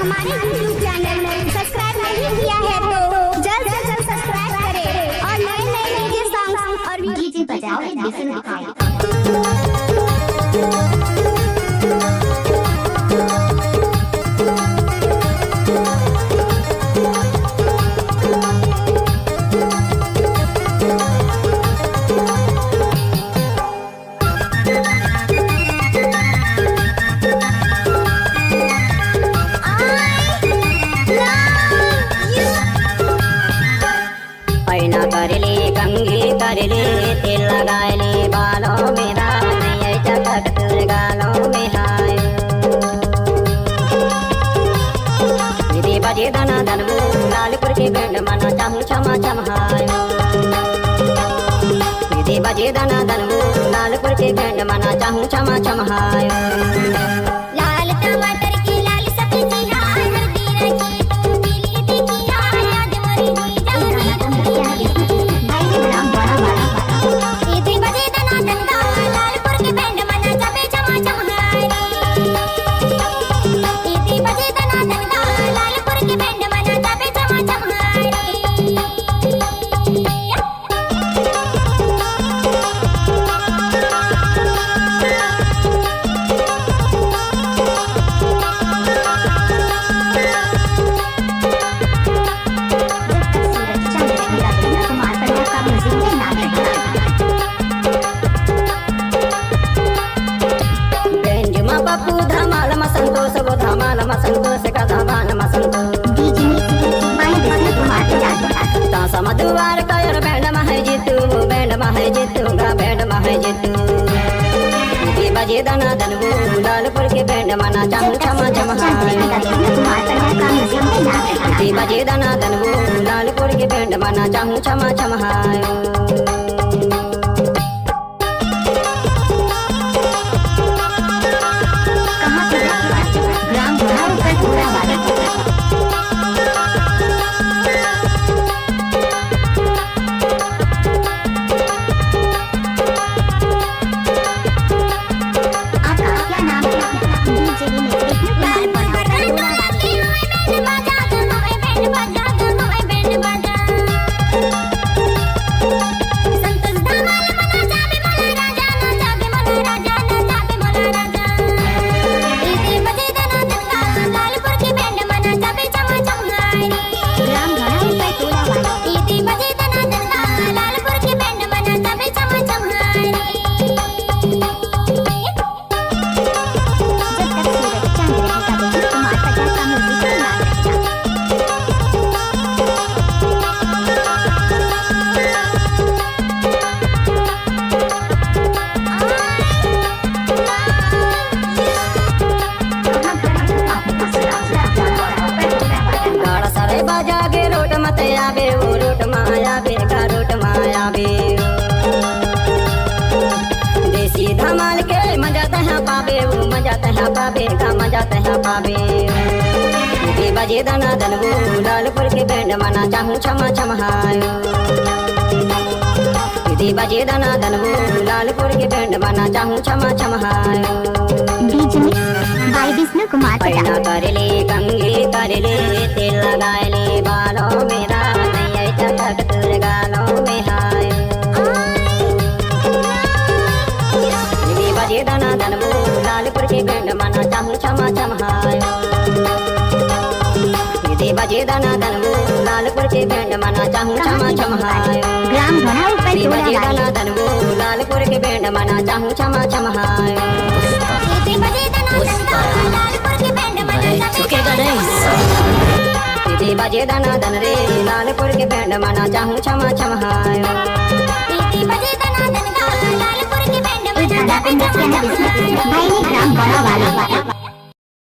हमारे YouTube channel subscribe नहीं किया है तो जल्द से जल्द सब्सक्राइब करें और नए नए डीजे सॉन्ग और डीजे बजाओ डिफरेंट दिखाएं। पैना करले कंघी करले तेल लगाले बालों में राय चटक तुर गालों में हाय दीदी बजे दना दनमू लालपुर के बैंड मना चाहूं क्षमा चमहाय दीदी बजे दना दनमू लालपुर के बैंड मना चाहूं क्षमा चमहाय लाल टमाटर की लाल सब्जी हाय हल्दी रखी तू पीली देखी हाय याद मरी संतोष का धमाल मसंतोष समदुआर कयर बैंड मह जितू बैंड मह जितू गा बैंड मह जितू दीदी बजे दना दनमू लालपुर के बैंड मना चाहूं क्षमा चमहाय दीदी बजे दना दनमू लालपुर के बैंड मना चाहूं क्षमा चमहाय आवे वो रोट माया बे का रोट माया बे देसी धमाल के मजा तहा पावे वो मजा तहा पावे का मजा तहा पावे दीदी बजे दना दनमू लालपुर के बैंड मना चाहूं क्षमा चमहाय दीदी बजे दना दनमू लालपुर के बैंड मना चाहूं क्षमा चमहाय विष्णु कुमार पैना करले कंघी करले तेल लगाले बालों में राय चटक तुर गालों में हाय दीदी बजे दना दनमू लालपुर के बैंड मना चाहूं क्षमा चमहाय दीदी बजे दना दनमू लालपुर के बैंड मना चाहूं क्षमा चमहाय दीदी बजे दना दनमू लालपुर के बैंड मना चाहूं क्षमा चमहाय दीदी बजे दना दन रे लालपुर के बैंड मना चाहूं क्षमा चमहाय दीदी बजे दना दन लालपुर के बैंड मना चाहूं क्षमा चमहाय।